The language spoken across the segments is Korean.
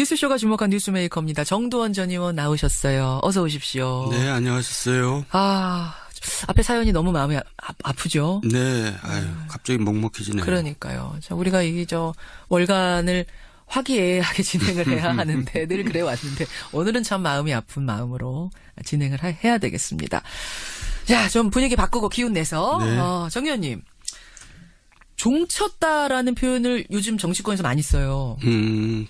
뉴스쇼가 주목한 뉴스메이커입니다. 정두원 전 의원 나오셨어요. 어서 오십시오. 네, 안녕하셨어요. 앞에 사연이 너무 마음이 아프죠? 네, 갑자기 먹먹해지네요. 그러니까요. 자, 우리가 월간을 화기애애하게 진행을 해야 하는데 늘 그래 왔는데 오늘은 참 마음이 아픈 마음으로 진행을 해야 되겠습니다. 자, 좀 분위기 바꾸고 기운 내서 네. 정 의원님. 종쳤다라는 표현을 요즘 정치권에서 많이 써요.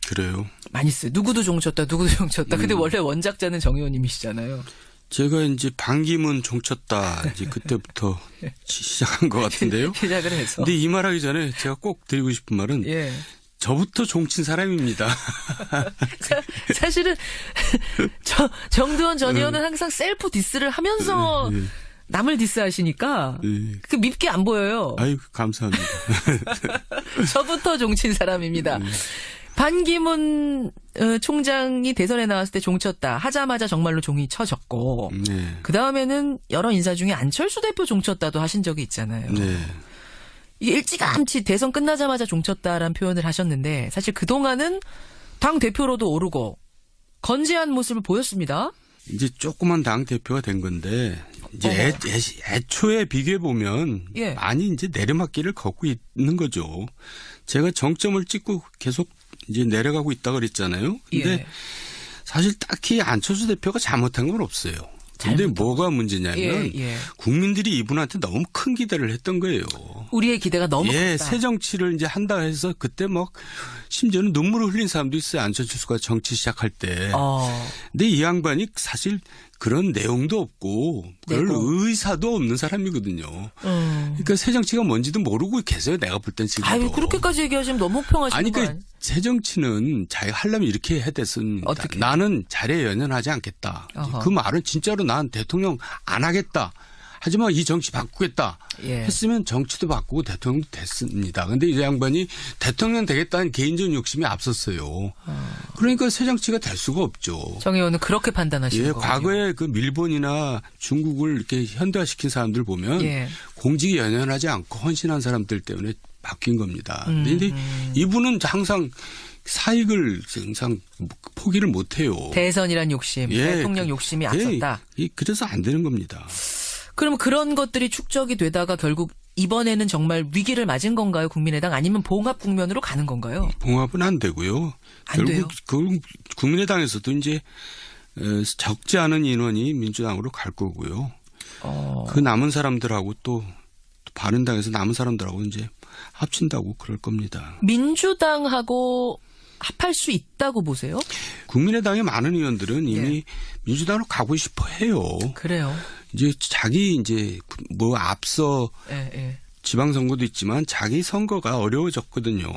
그래요. 많이 써요. 누구도 종쳤다, 누구도 종쳤다. 근데 원래 원작자는 정 의원님이시잖아요. 제가 이제 반기문 종쳤다. 이제 그때부터 시작한 것 같은데요. 시작을 해서. 근데 이 말하기 전에 제가 꼭 드리고 싶은 말은 예. 저부터 종친 사람입니다. 사실은 정두원 전 의원은 항상 셀프 디스를 하면서 남을 디스하시니까 그 밉게 안 보여요. 아이고 감사합니다. 저부터 종친 사람입니다. 반기문 총장이 대선에 나왔을 때 종쳤다 하자마자 정말로 종이 쳐졌고 네. 그다음에는 여러 인사 중에 안철수 대표 종쳤다도 하신 적이 있잖아요. 네. 이게 일찌감치 대선 끝나자마자 종쳤다라는 표현을 하셨는데 사실 그동안은 당 대표로도 오르고 건재한 모습을 보였습니다. 이제 조그만 당 대표가 된 건데 이제 애초에 비교해 보면 예. 많이 이제 내리막길을 걷고 있는 거죠. 제가 정점을 찍고 계속 이제 내려가고 있다 그랬잖아요. 근데 예. 사실 딱히 안철수 대표가 잘못한 건 없어요. 근데 뭐가 문제냐면 국민들이 이분한테 너무 큰 기대를 했던 거예요. 우리의 기대가 너무 컸다. 새 정치를 이제 한다 해서 그때 심지어는 눈물을 흘린 사람도 있어요. 안철수가 정치 시작할 때. 근데 이 양반이 사실 그런 내용도 없고 그럴 의사도 없는 사람이거든요. 그러니까 새 정치가 뭔지도 모르고 계세요. 내가 볼 땐 지금도. 아유, 그렇게까지 얘기하시면 너무 혹평하시는 거 아니에요? 새 정치는 자기가 하려면 이렇게 해야 됐습니다. 어떻게? 나는 자리에 연연하지 않겠다. 그 말은 진짜로 난 대통령 안 하겠다. 하지만 이 정치 바꾸겠다 했으면 정치도 바꾸고 대통령도 됐습니다. 그런데 이 양반이 대통령 되겠다는 개인적인 욕심이 앞섰어요. 그러니까 새 정치가 될 수가 없죠. 정 의원은 그렇게 판단하시는 거예요. 과거에 그 일본이나 중국을 이렇게 현대화시킨 사람들 보면 공직에 연연하지 않고 헌신한 사람들 때문에 바뀐 겁니다. 그런데 이분은 항상 사익을 항상 포기를 못해요. 대선이란 욕심, 대통령 욕심이 앞섰다. 그래서 안 되는 겁니다. 그럼 그런 것들이 축적이 되다가 결국 이번에는 정말 위기를 맞은 건가요? 국민의당 아니면 봉합 국면으로 가는 건가요? 봉합은 안 되고요. 결국 국민의당에서도 이제 적지 않은 인원이 민주당으로 갈 거고요. 그 남은 사람들하고 또 바른당에서 남은 사람들하고 이제 합친다고 그럴 겁니다. 민주당하고 합할 수 있다고 보세요? 국민의당의 많은 의원들은 이미 민주당으로 가고 싶어 해요. 그래요. 이제 자기 앞서 지방선거도 있지만 자기 선거가 어려워졌거든요.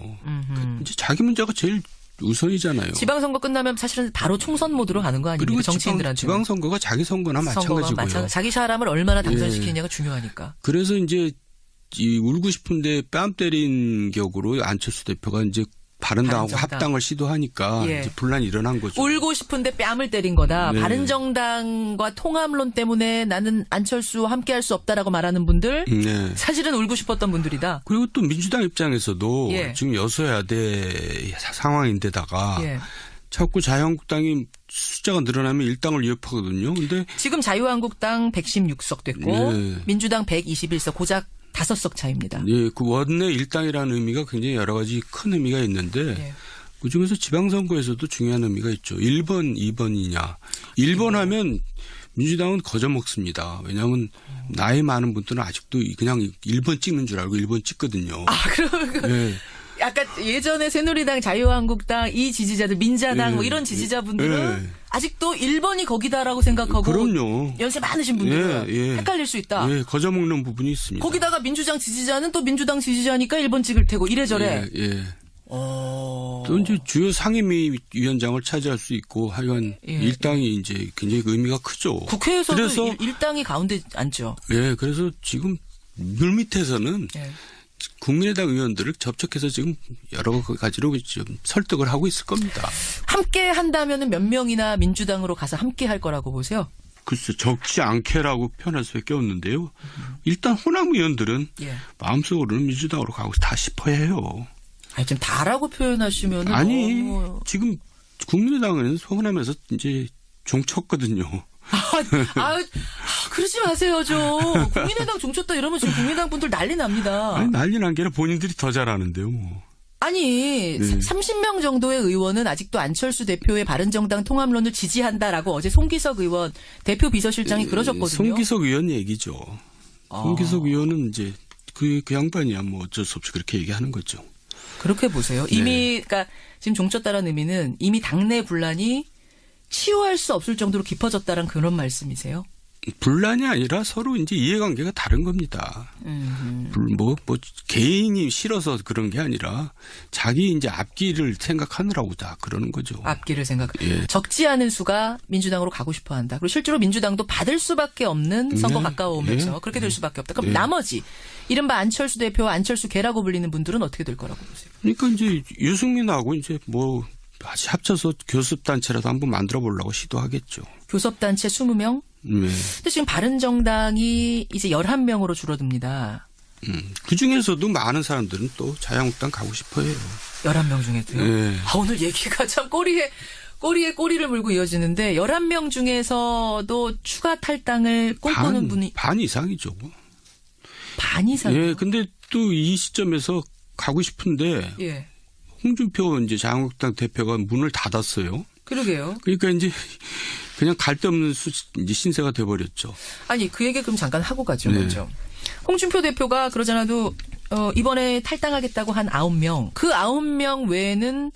이제 자기 문제가 제일 우선이잖아요. 지방선거 끝나면 사실은 바로 총선 모드로 가는 거 아닙니까? 그리고 정치인들한테. 지방선거가 자기 선거나 마찬가지고요. 자기 사람을 얼마나 당선시키느냐가 중요하니까. 그래서 이제 울고 싶은데 뺨 때린 격으로 안철수 대표가 이제 바른당하고 합당을 시도하니까 이제 분란이 일어난 거죠. 울고 싶은데 뺨을 때린 거다. 바른정당과 통합론 때문에 나는 안철수와 함께할 수 없다라고 말하는 분들 사실은 울고 싶었던 분들이다. 그리고 또 민주당 입장에서도 지금 여소야대 상황인데다가 자꾸 자유한국당이 숫자가 늘어나면 일당을 위협하거든요. 근데 지금 자유한국당 116석 됐고 민주당 121석 고작 5석 차입니다. 그 원내 일당이라는 의미가 굉장히 여러 가지 큰 의미가 있는데 그중에서 지방선거에서도 중요한 의미가 있죠. 1번, 2번이냐. 1번 하면 민주당은 거저먹습니다. 왜냐하면 나이 많은 분들은 아직도 그냥 1번 찍는 줄 알고 1번 찍거든요. 그러면 약간 예전에 새누리당, 자유한국당 이 지지자들, 민자당 이런 지지자분들은 아직도 1번이 거기다라고 생각하고 그럼요. 연세 많으신 분들은 헷갈릴 수 있다. 거저먹는 부분이 있습니다. 거기다가 민주당 지지자는 또 민주당 지지자니까 1번 찍을 테고 이래저래. 또 이제 주요 상임위원장을 차지할 수 있고 하여간 일당이 이제 굉장히 의미가 크죠. 국회에서도 그래서 일당이 가운데 앉죠. 그래서 지금 물밑에서는 국민의당 의원들을 접촉해서 지금 여러 가지로 좀 설득을 하고 있을 겁니다. 함께 한다면 몇 명이나 민주당으로 가서 함께 할 거라고 보세요? 글쎄 적지 않게라고 표현할 수밖에 없는데요. 일단 호남 의원들은 마음속으로는 민주당으로 가고 다 싶어 해요. 지금 다라고 표현하시면 지금 국민의당은 소원하면서 이제 종쳤거든요. 그러지 마세요, 좀. 국민의당 종쳤다 이러면 지금 국민의당 분들 난리 납니다. 아니, 난리 난 게 아니라 본인들이 더 잘하는데요, 뭐. 아니, 30명 정도의 의원은 아직도 안철수 대표의 바른정당 통합론을 지지한다라고 어제 송기석 의원 대표 비서실장이 그러셨거든요. 송기석 의원 얘기죠. 송기석 의원은 이제 그 양반이야 뭐 어쩔 수 없이 그렇게 얘기하는 거죠. 그렇게 보세요. 이미 그러니까 지금 종쳤다라는 의미는 이미 당내 분란이 치유할 수 없을 정도로 깊어졌다는 그런 말씀이세요? 분란이 아니라 서로 이제 이해관계가 다른 겁니다. 뭐 개인이 싫어서 그런 게 아니라 자기 이제 앞길을 생각하느라고 다 그러는 거죠. 앞길을 생각. 예. 적지 않은 수가 민주당으로 가고 싶어한다. 그리고 실제로 민주당도 받을 수밖에 없는 선거 가까워오면서 그렇게 될 수밖에 없다. 그럼 나머지 이른바 안철수 대표와 안철수 개라고 불리는 분들은 어떻게 될 거라고 보세요? 그러니까 이제 유승민하고 이제 뭐 다시 합쳐서 교섭단체라도 한번 만들어 보려고 시도하겠죠. 교섭단체 20명? 네. 근데 지금 바른정당이 이제 11명으로 줄어듭니다. 그 중에서도 많은 사람들은 또 자유한국당 가고 싶어 해요. 11명 중에도요? 네. 오늘 얘기가 참 꼬리에 꼬리를 물고 이어지는데 11명 중에서도 추가 탈당을 꿈꾸는 분이 반 이상이죠. 반 이상? 예, 근데 또 이 시점에서 가고 싶은데 예. 홍준표 이제 자유한국당 대표가 문을 닫았어요. 그러게요. 그러니까 이제 그냥 갈 데 없는 이제 신세가 돼버렸죠. 아니 그 얘기 그럼 잠깐 하고 가죠. 네. 먼저. 홍준표 대표가 그러잖아도 이번에 탈당하겠다고 한 9명. 그 9명 외에는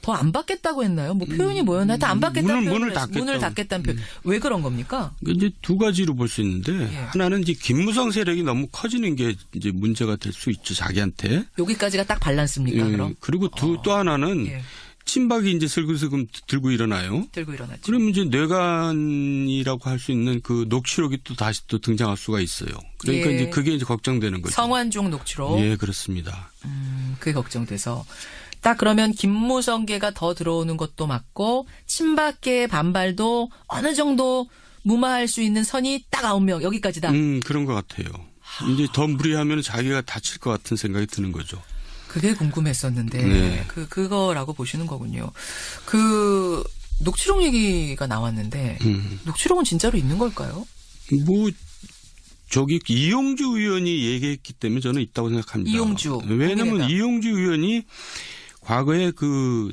더 안 받겠다고 했나요? 뭐 표현이 뭐였나요? 하여튼 안 받겠다는 문을 닫겠다는 표현. 왜 그런 겁니까? 이제 두 가지로 볼 수 있는데 예. 하나는 이제 김무성 세력이 너무 커지는 게 이제 문제가 될 수 있죠. 자기한테. 여기까지가 딱 밸런스입니까? 그럼? 그리고 또 하나는 예. 친박이 이제 슬금슬금 들고 일어나요. 들고 일어났죠. 그러면 이제 뇌관이라고 할 수 있는 그 녹취록이 또 다시 또 등장할 수가 있어요. 그러니까 예. 이제 그게 이제 걱정되는 거죠. 성완종 녹취록. 예, 그렇습니다. 그게 걱정돼서. 딱 그러면 김무성계가 더 들어오는 것도 맞고 친박계의 반발도 어느 정도 무마할 수 있는 선이 딱 9명 여기까지다. 그런 것 같아요. 이제 더 무리하면 자기가 다칠 것 같은 생각이 드는 거죠. 그게 궁금했었는데 네. 그거라고 보시는 거군요. 그 녹취록 얘기가 나왔는데 녹취록은 진짜로 있는 걸까요? 뭐 저기 이용주 의원이 얘기했기 때문에 저는 있다고 생각합니다. 이용주. 왜냐하면 국민의당. 이용주 의원이 과거에 그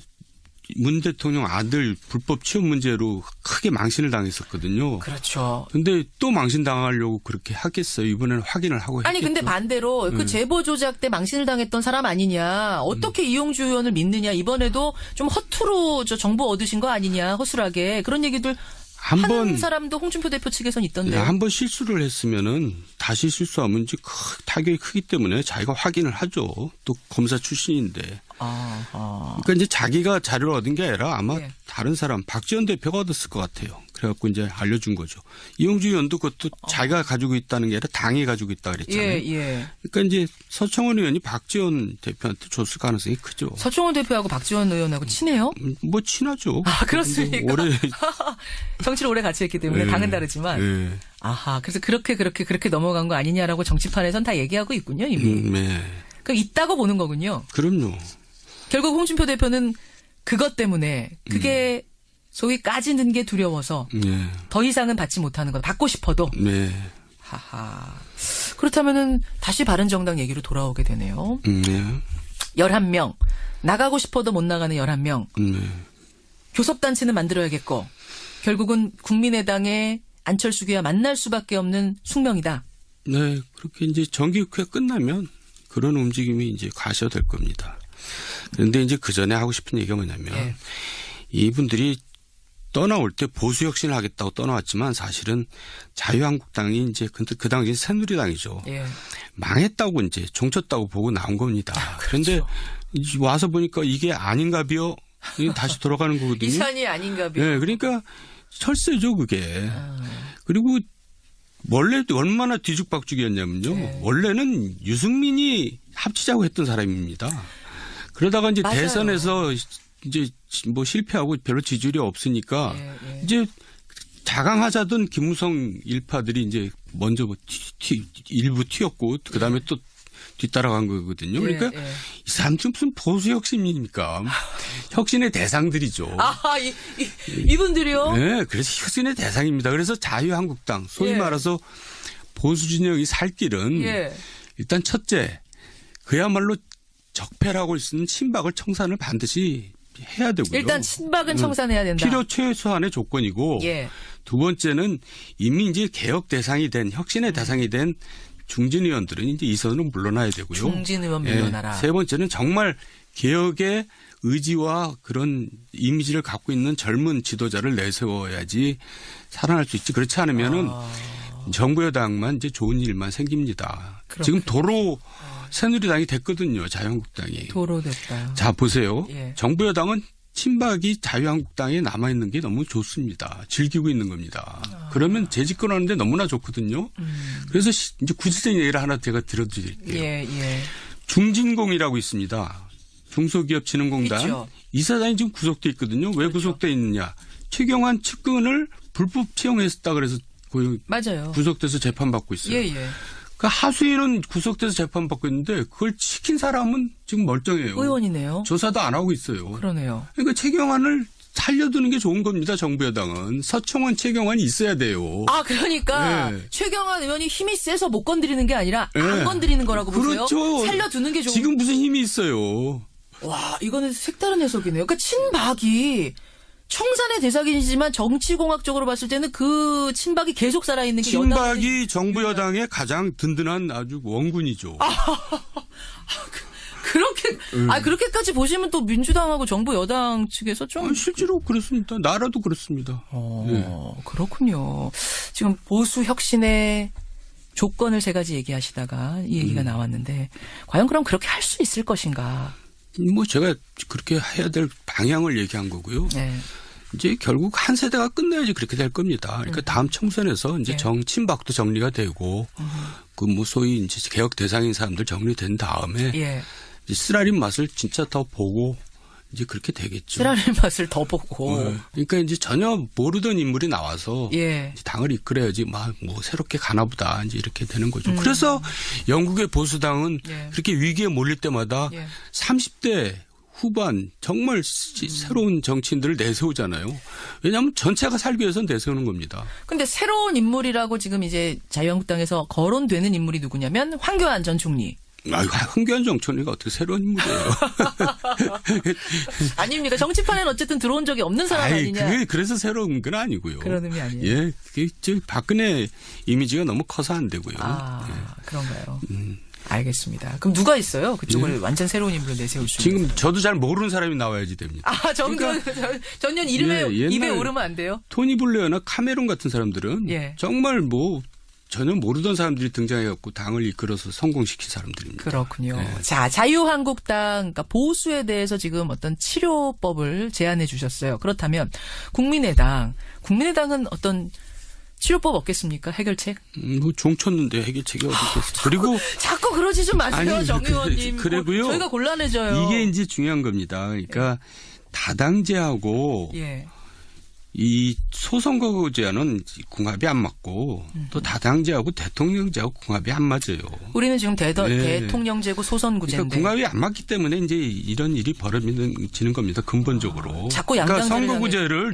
문 대통령 아들 불법 취업 문제로 크게 망신을 당했었거든요. 그렇죠. 근데 또 망신 당하려고 그렇게 하겠어요. 이번에는 확인을 하고 했겠죠. 아니 근데 반대로 그 제보 조작 때 망신을 당했던 사람 아니냐. 어떻게 이용주 의원을 믿느냐. 이번에도 좀 허투루 저 정보 얻으신 거 아니냐. 허술하게. 그런 얘기들 하는 사람도 홍준표 대표 측에서는 있던데요. 한 번 실수를 했으면은 다시 실수하면 이제 타격이 크기 때문에 자기가 확인을 하죠. 또 검사 출신인데. 그러니까 이제 자기가 자료를 얻은 게 아니라 아마 예. 다른 사람 박지원 대표가 얻었을 것 같아요. 그래갖고 이제 알려준 거죠. 이용주 의원도 그것도 자기가 가지고 있다는 게 아니라 당이 가지고 있다 그랬잖아요. 예. 그러니까 이제 서청원 의원이 박지원 대표한테 줬을 가능성이 크죠. 서청원 대표하고 박지원 의원하고 친해요? 뭐 친하죠. 아 그렇습니까? 올해 정치를 오래 같이 했기 때문에 당은 다르지만. 네. 아하 그래서 그렇게 넘어간 거 아니냐라고 정치판에선 다 얘기하고 있군요 이미. 네. 그 있다고 보는 거군요. 그럼요. 결국 홍준표 대표는 그것 때문에 그게 소위 까지는 게 두려워서 네. 더 이상은 받지 못하는 것. 받고 싶어도. 네. 하하. 그렇다면은 다시 바른정당 얘기로 돌아오게 되네요. 네. 11명. 나가고 싶어도 못 나가는 11명. 네. 교섭단체는 만들어야겠고 결국은 국민의당의 안철수계와 만날 수밖에 없는 숙명이다. 네. 그렇게 이제 정기국회 끝나면 그런 움직임이 이제 가셔될 겁니다. 그런데 이제 그 전에 하고 싶은 얘기가 뭐냐면 예. 이분들이 떠나올 때 보수 혁신을 하겠다고 떠나왔지만 사실은 자유한국당이 이제 그 당시 새누리당이죠. 예. 망했다고 이제 종쳤다고 보고 나온 겁니다. 그런데 와서 보니까 이게 아닌가비요? 이게 다시 돌아가는 거거든요. 이산이 아닌가비요? 네, 그러니까 철새죠 그게. 그리고 원래 얼마나 뒤죽박죽이었냐면요. 네. 원래는 유승민이 합치자고 했던 사람입니다. 그러다가 이제 맞아요. 대선에서 이제 뭐 실패하고 별로 지지율이 없으니까 예. 이제 자강하자던 김무성 일파들이 이제 먼저 일부 튀었고 그다음에 또 뒤따라간 거거든요. 그러니까 이 사람들 무슨 보수 혁신입니까? 혁신의 대상들이죠. 이분들이요? 네, 그래서 혁신의 대상입니다. 그래서 자유한국당, 소위 말해서 보수 진영이 살 길은 일단 첫째, 그야말로 적폐라고 할 수 있는 친박을 청산을 반드시 해야 되고요. 일단 친박은 청산해야 된다. 필요 최소한의 조건이고 두 번째는 이미 이제 개혁 대상이 된 혁신의 대상이 된 중진 의원들은 이제 이 선으로 물러나야 되고요. 중진 의원 물러나라. 세 번째는 정말 개혁의 의지와 그런 이미지를 갖고 있는 젊은 지도자를 내세워야지 살아날 수 있지. 그렇지 않으면은 정부 여당만 이제 좋은 일만 생깁니다. 그렇군요. 지금 도로 새누리당이 됐거든요. 자유한국당이. 도로 됐다. 자 보세요. 정부 여당은 친박이 자유한국당에 남아있는 게 너무 좋습니다. 즐기고 있는 겁니다. 그러면 재집권하는데 너무나 좋거든요. 그래서 이제 구체적인 예를 하나 제가 들어드릴게요. 중진공이라고 있습니다. 중소기업진흥공단. 있죠. 이사장이 지금 구속돼 있거든요. 왜 구속돼 있느냐. 최경환 측근을 불법 채용했다 그래서 맞아요. 구속돼서 재판받고 있어요. 그 하수인은 구속돼서 재판받고 있는데 그걸 시킨 사람은 지금 멀쩡해요. 의원이네요. 조사도 안 하고 있어요. 그러네요. 그러니까 최경환을 살려두는 게 좋은 겁니다. 정부 여당은. 서청원 최경환이 있어야 돼요. 그러니까 최경환 의원이 힘이 세서 못 건드리는 게 아니라 안 건드리는 거라고 보세요? 그렇죠. 살려두는 게 좋은. 지금 무슨 힘이 있어요. 와, 이거는 색다른 해석이네요. 그러니까 친박이 청산의 대상이지만 정치공학적으로 봤을 때는 그 친박이 계속 살아있는 게 친박이 정부 여당의 가장 든든한 아주 원군이죠. 그렇게까지 보시면 또 민주당하고 정부 여당 측에서 좀 실제로 그렇습니다. 나라도 그렇습니다. 그렇군요. 지금 보수 혁신의 조건을 세 가지 얘기하시다가 이 얘기가 나왔는데 과연 그럼 그렇게 할 수 있을 것인가? 뭐 제가 그렇게 해야 될 방향을 얘기한 거고요. 이제 결국 한 세대가 끝내야지 그렇게 될 겁니다. 그러니까 다음 총선에서 이제 친박도 정리가 되고 그 뭐 소위 이제 개혁 대상인 사람들 정리된 다음에 이제 쓰라린 맛을 진짜 더 보고 이제 그렇게 되겠죠. 쓰라린 맛을 더 보고. 그러니까 이제 전혀 모르던 인물이 나와서 이제 당을 이끌어야지 막 뭐 새롭게 가나보다 이제 이렇게 되는 거죠. 그래서 영국의 보수당은 그렇게 위기에 몰릴 때마다 30대 후반 정말 새로운 정치인들을 내세우잖아요. 왜냐하면 전체가 살기 위해서 내세우는 겁니다. 그런데 새로운 인물이라고 지금 이제 자유한국당에서 거론되는 인물이 누구냐면 황교안 전 총리. 황교안 전 총리가 어떻게 새로운 인물이에요? 아닙니까? 정치판에는 어쨌든 들어온 적이 없는 사람 아니냐. 그래서 새로운 건 아니고요. 그런 의미 아니에요. 박근혜 이미지가 너무 커서 안 되고요. 그런가요? 알겠습니다. 그럼 누가 있어요? 그쪽을 완전 새로운 인물을 내세울 수 지금 있는. 저도 잘 모르는 사람이 나와야지 됩니다. 전년 이름에 입에 오르면 안 돼요? 토니 블레어나 카메론 같은 사람들은 정말 뭐 전혀 모르던 사람들이 등장해갖고 당을 이끌어서 성공시킨 사람들입니다. 그렇군요. 자, 자유한국당, 그러니까 보수에 대해서 지금 어떤 치료법을 제안해 주셨어요. 그렇다면 국민의당은 어떤 치료법 없겠습니까? 해결책? 뭐 종쳤는데 해결책이 어디 있겠어요. 그리고 자꾸 그러지 좀 마세요, 정 의원님. 그래고요. 저희가 곤란해져요. 이게 이제 중요한 겁니다. 그러니까 다당제하고 이 소선거구제는 궁합이 안 맞고 또 다당제하고 대통령제하고 궁합이 안 맞아요. 우리는 지금 대통령제고 소선구제인데. 그러니까 궁합이 안 맞기 때문에 이제 이런 일이 벌어지는 겁니다. 근본적으로. 자꾸 양당 그러니까 선거구제를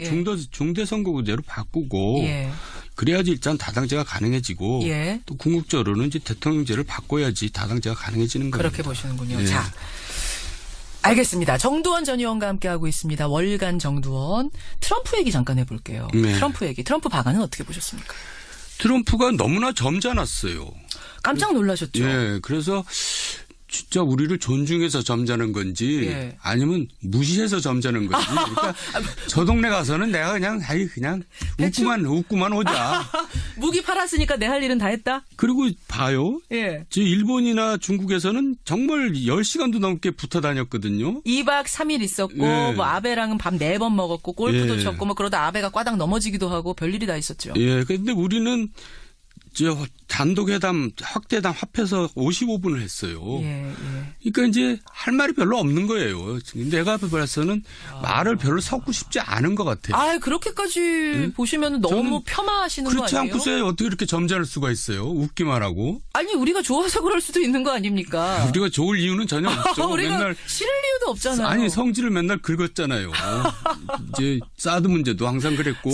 중대선거구제로 바꾸고 그래야지 일단 다당제가 가능해지고 또 궁극적으로는 이제 대통령제를 바꿔야지 다당제가 가능해지는 거예요. 그렇게 보시는군요. 자, 알겠습니다. 정두원 전 의원과 함께하고 있습니다. 월간 정두원. 트럼프 얘기 잠깐 해볼게요. 트럼프 얘기. 트럼프 방안은 어떻게 보셨습니까? 트럼프가 너무나 점잖았어요. 깜짝 놀라셨죠? 그래서 진짜 우리를 존중해서 점잖은 건지 아니면 무시해서 점잖은 건지. 그러니까 저 동네 가서는 내가 그냥 웃고만 오자. 무기 팔았으니까 내 할 일은 다 했다? 그리고 봐요. 일본이나 중국에서는 정말 10시간도 넘게 붙어 다녔거든요. 2박 3일 있었고 뭐 아베랑은 밥 4번 먹었고 골프도 쳤고 뭐 그러다 아베가 꽈당 넘어지기도 하고 별일이 다 있었죠. 그런데 우리는 단독회담, 확대담 합해서 55분을 했어요. 예. 그러니까 이제 할 말이 별로 없는 거예요. 내가 봐서는 말을 별로 섞고 싶지 않은 것 같아요. 아, 그렇게까지 보시면 너무 겸하시는 거 아니에요? 그렇지 않고서야 어떻게 이렇게 점잖을 수가 있어요. 웃기만 하고. 아니, 우리가 좋아서 그럴 수도 있는 거 아닙니까? 우리가 좋을 이유는 전혀 없죠. 우리가 맨날 싫을 이유도 없잖아요. 아니, 성질을 맨날 긁었잖아요. 이제 사드 문제도 항상 그랬고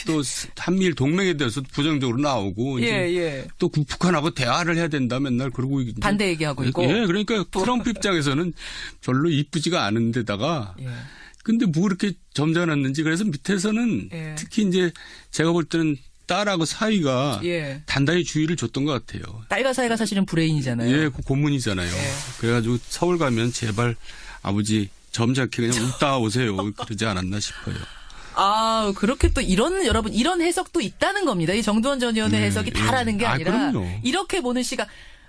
또 한미일 동맹에 대해서 부정적으로 나오고 이제 또 북한하고 대화를 해야 된다 맨날 그러고 반대 얘기하고 있고. 예, 그러니까 트럼프 입장에서는 별로 이쁘지가 않은 데다가 근데 뭐 그렇게 점잖았는지 그래서 밑에서는 특히 이제 제가 볼 때는 딸하고 사이가 단단히 주의를 줬던 것 같아요. 딸과 사이가 사실은 브레인이잖아요. 예, 그 고문이잖아요. 그래가지고 서울 가면 제발 아버지 점잖게 그냥 웃다 오세요. 그러지 않았나 싶어요. 아, 그렇게 또 여러분, 이런 해석도 있다는 겁니다. 이 정두원 전 의원의 해석이 다라는 게 아니라 이렇게 보는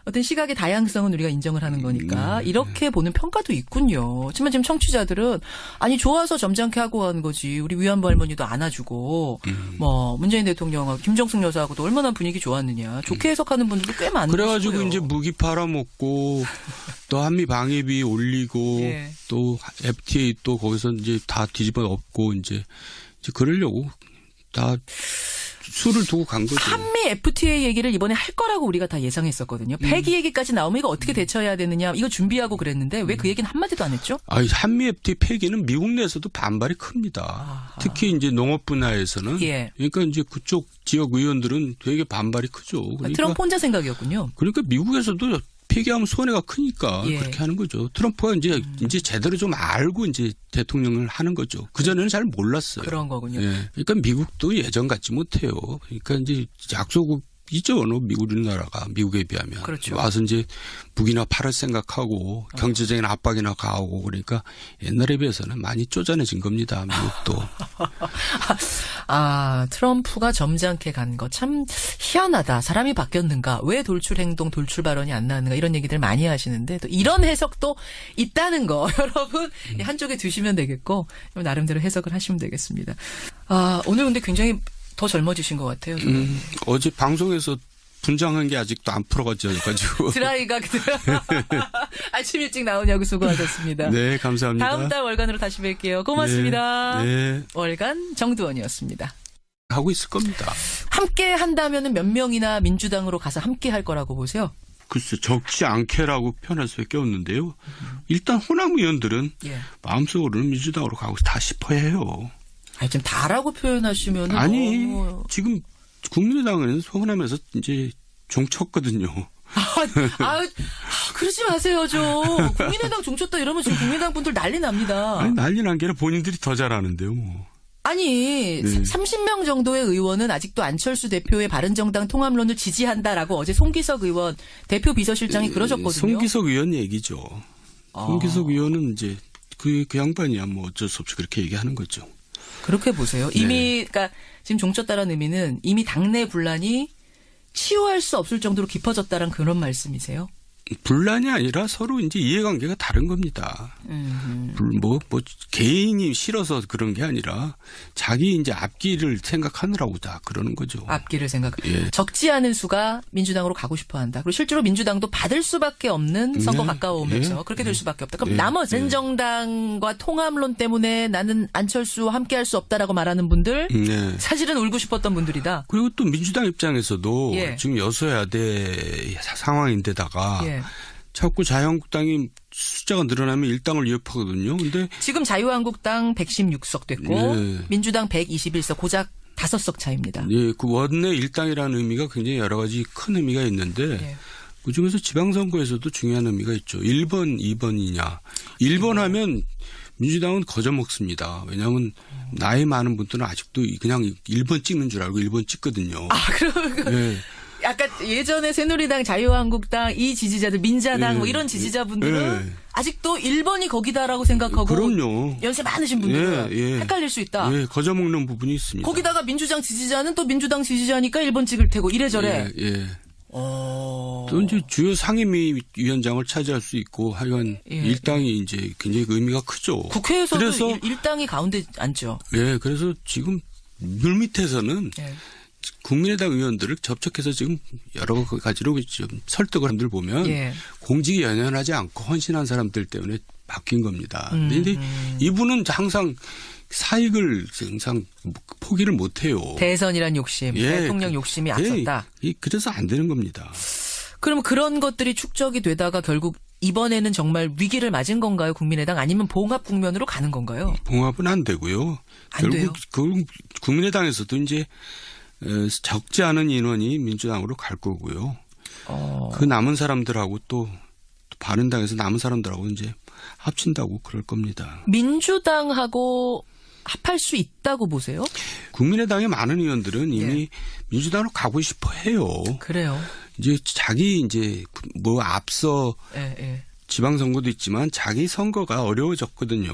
어떤 시각의 다양성은 우리가 인정을 하는 거니까 이렇게 보는 평가도 있군요. 하지만 지금 청취자들은 아니 좋아서 점잖게 하고 하는 거지. 우리 위안부 할머니도 안아주고 뭐 문재인 대통령하고 김정숙 여사하고도 얼마나 분위기 좋았느냐. 좋게 해석하는 분들도 꽤 많은 그래가지고 것이고요. 이제 무기 팔아먹고 또 한미 방위비 올리고 또 FTA 또 거기서 이제 다 뒤집어 엎고 이제 그러려고 다 수를 두고 간 거죠. 한미 FTA 얘기를 이번에 할 거라고 우리가 다 예상했었거든요. 폐기 얘기까지 나오면 이거 어떻게 대처해야 되느냐. 이거 준비하고 그랬는데 왜 그 얘기는 한마디도 안 했죠? 한미 FTA 폐기는 미국 내에서도 반발이 큽니다. 특히 이제 농업 분야에서는. 그러니까 이제 그쪽 지역 의원들은 되게 반발이 크죠. 그러니까 트럼프 혼자 생각이었군요. 그러니까 미국에서도 폐기하면 손해가 크니까 그렇게 하는 거죠. 트럼프가 이제 제대로 좀 알고 이제 대통령을 하는 거죠. 그전에는 잘 몰랐어요. 그런 거군요. 그러니까 미국도 예전 같지 못해요. 그러니까 이제 약소국이죠. 우리나라가 미국에 비하면. 그렇죠. 와서 이제 무기나 팔을 생각하고 경제적인 압박이나 가하고 그러니까 옛날에 비해서는 많이 쪼잔해진 겁니다. 미국도. 아, 트럼프가 점잖게 간 거 참 희한하다. 사람이 바뀌었는가? 왜 돌출 행동, 돌출 발언이 안 나왔는가? 이런 얘기들 많이 하시는데 또 이런 해석도 있다는 거 여러분 한쪽에 두시면 되겠고 나름대로 해석을 하시면 되겠습니다. 아, 오늘 근데 굉장히 더 젊어지신 것 같아요. 어제 방송에서 분장한 게 아직도 안 풀어가지고. 드라이가 아침 일찍 나오냐고 수고하셨습니다. 네, 감사합니다. 다음 달 월간으로 다시 뵐게요. 고맙습니다. 네. 월간 정두원이었습니다. 하고 있을 겁니다. 함께 한다면 몇 명이나 민주당으로 가서 함께 할 거라고 보세요? 글쎄 적지 않게라고 표현할 수밖에 없는데요. 일단 호남 의원들은 마음속으로는 민주당으로 가고 다 싶어 해요. 아니, 좀 다라고 표현하시면 아니 지금 국민의당은 호남에서 이제 종쳤거든요. 그러지 마세요 좀. 국민의당 종쳤다 이러면 지금 국민의당 분들 난리 납니다. 아니 난리 난 게 아니라 본인들이 더 잘하는데요. 뭐. 아니 30명 정도의 의원은 아직도 안철수 대표의 바른정당 통합론을 지지한다라고 어제 송기석 의원 대표 비서실장이 그러셨거든요. 송기석 의원 얘기죠. 송기석 의원은 이제 그 양반이야 뭐 어쩔 수 없이 그렇게 얘기하는 거죠. 그렇게 보세요. 이미 그러니까 지금 종쳤다라는 의미는 이미 당내 분란이 치유할 수 없을 정도로 깊어졌다는 그런 말씀이세요? 분란이 아니라 서로 이제 이해관계가 다른 겁니다. 뭐 개인이 싫어서 그런 게 아니라 자기 이제 앞길을 생각하느라고 다 그러는 거죠. 앞길을 적지 않은 수가 민주당으로 가고 싶어 한다. 그리고 실제로 민주당도 받을 수밖에 없는 선거 가까워오면서 그렇게 될 수밖에 없다. 그럼 나머지 정당과 통합론 때문에 나는 안철수와 함께 할 수 없다라고 말하는 분들 사실은 울고 싶었던 분들이다. 그리고 또 민주당 입장에서도 지금 여소야대 상황인데다가 자꾸 자유한국당이 숫자가 늘어나면 일당을 위협하거든요. 근데 지금 자유한국당 116석 됐고 민주당 121석 고작 5석 차입니다. 그 원내 일당이라는 의미가 굉장히 여러 가지 큰 의미가 있는데 그중에서 지방선거에서도 중요한 의미가 있죠. 1번, 2번이냐. 1번 하면 민주당은 거저먹습니다. 왜냐하면 나이 많은 분들은 아직도 그냥 1번 찍는 줄 알고 1번 찍거든요. 그러면 약간 예전에 새누리당, 자유한국당 이 지지자들, 민자당 뭐 이런 지지자분들은 아직도 1번이 거기다라고 생각하고 그럼요. 연세 많으신 분들은 헷갈릴 수 있다. 거저먹는 부분이 있습니다. 거기다가 민주당 지지자는 또 민주당 지지자니까 1번 찍을 테고 이래저래. 또 이제 주요 상임위원장을 차지할 수 있고 하여간 일당이 이제 굉장히 의미가 크죠. 국회에서도 그래서 일당이 가운데 앉죠. 그래서 지금 물밑에서는 국민의당 의원들을 접촉해서 지금 여러 가지로 좀 설득을 한 분들 보면 예. 공직에 연연하지 않고 헌신한 사람들 때문에 바뀐 겁니다. 그런데 이분은 항상 사익을 항상 포기를 못해요. 대선이란 욕심, 대통령 욕심이 앞섰다. 그래서 안 되는 겁니다. 그럼 그런 것들이 축적이 되다가 결국 이번에는 정말 위기를 맞은 건가요? 국민의당 아니면 봉합 국면으로 가는 건가요? 봉합은 안 되고요. 안 돼요? 결국 국민의당에서도 이제 적지 않은 인원이 민주당으로 갈 거고요. 그 남은 사람들하고 또 바른당에서 남은 사람들하고 이제 합친다고 그럴 겁니다. 민주당하고 합할 수 있다고 보세요? 국민의당의 많은 의원들은 이미 민주당으로 가고 싶어 해요. 그래요. 이제 뭐 앞서 지방선거도 있지만 자기 선거가 어려워졌거든요.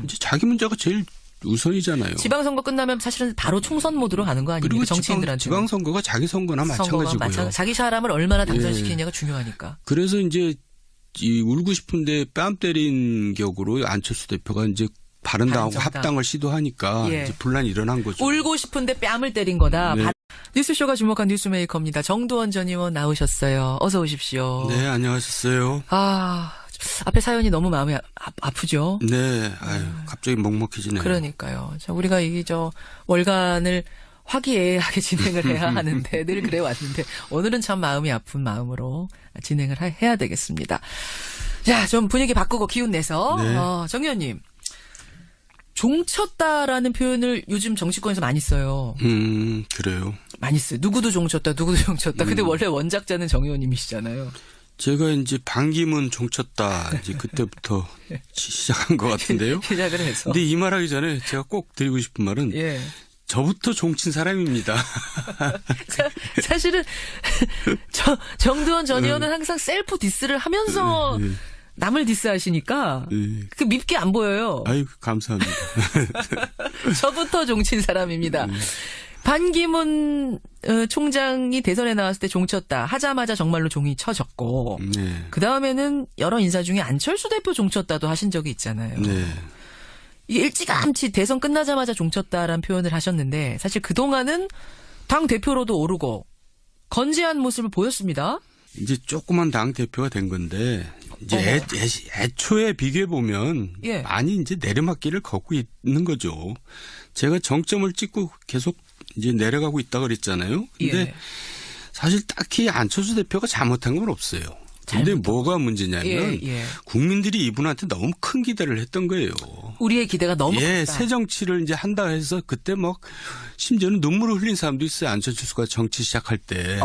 이제 자기 문제가 제일 우선이잖아요. 지방선거 끝나면 사실은 바로 총선 모드로 가는 거 아닙니까? 그리고 정치인들한테. 지방선거가 자기 선거나 마찬가지고요. 자기 사람을 얼마나 당선시키느냐가 중요하니까. 그래서 이제 이 울고 싶은데 뺨 때린 격으로 안철수 대표가 이제 바른당하고 합당을 시도하니까 이제 분란이 일어난 거죠. 울고 싶은데 뺨을 때린 거다. 네. 뉴스쇼가 주목한 뉴스메이커입니다. 정두원 전 의원 나오셨어요. 어서 오십시오. 네, 안녕하셨어요. 앞에 사연이 너무 마음이 아프죠? 네, 갑자기 먹먹해지네요. 그러니까요. 자, 우리가 월간을 화기애애하게 진행을 해야 하는데 늘 그래 왔는데 오늘은 참 마음이 아픈 마음으로 진행을 해야 되겠습니다. 자, 좀 분위기 바꾸고 기운 내서 정 의원님. 종쳤다라는 표현을 요즘 정치권에서 많이 써요. 그래요. 많이 써요. 누구도 종쳤다. 근데 원래 원작자는 정 의원님이시잖아요. 제가 이제 반기문 종쳤다. 이제 그때부터 시작한 것 같은데요. 시작을 해서. 근데 이 말하기 전에 제가 꼭 드리고 싶은 말은 저부터 종친 사람입니다. 사실은 정두원 전 의원은 항상 셀프 디스를 하면서 남을 디스하시니까 그 밉게 안 보여요. 아유, 감사합니다. 저부터 종친 사람입니다. 반기문 총장이 대선에 나왔을 때 종쳤다. 하자마자 정말로 종이 쳐졌고 그다음에는 여러 인사 중에 안철수 대표 종쳤다도 하신 적이 있잖아요. 일찌감치 대선 끝나자마자 종쳤다라는 표현을 하셨는데 사실 그동안은 당 대표로도 오르고 건재한 모습을 보였습니다. 이제 조그만 당 대표가 된 건데 이제 애초에 비교해 보면 많이 이제 내리막길을 걷고 있는 거죠. 제가 정점을 찍고 계속 이제 내려가고 있다 그랬잖아요. 근데 사실 딱히 안철수 대표가 잘못한 건 없어요. 근데 뭐가 문제냐면 국민들이 이분한테 너무 큰 기대를 했던 거예요. 우리의 기대가 너무 컸다. 새 정치를 이제 한다 해서 그때 막 심지어는 눈물을 흘린 사람도 있어요. 안철수가 정치 시작할 때.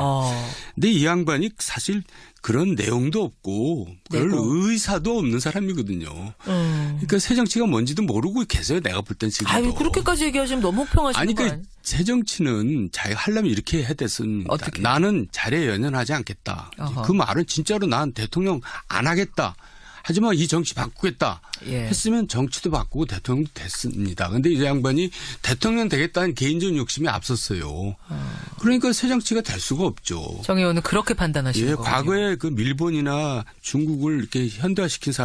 근데 이 양반이 사실 그런 내용도 없고 별 의사도 없는 사람이거든요. 그러니까 새 정치가 뭔지도 모르고 계세요. 내가 볼 땐 지금. 아유, 그렇게까지 얘기하시면 너무 평하시는 아니, 거 아니에요? 새 정치는 자기가 하려면 이렇게 해야 됐습니다. 어떻게? 나는 자리에 연연하지 않겠다. 그 말은 진짜로 난 대통령 안 하겠다. 하지만 이 정치 바꾸겠다 했으면 정치도 바꾸고 대통령도 됐습니다. 그런데 이 양반이 대통령 되겠다는 개인적인 욕심이 앞섰어요. 그러니까 새 정치가 될 수가 없죠. 정 의원은 그렇게 판단하시는 거예요. 과거에 그 일본이나 중국을 이렇게 현대화시킨 사람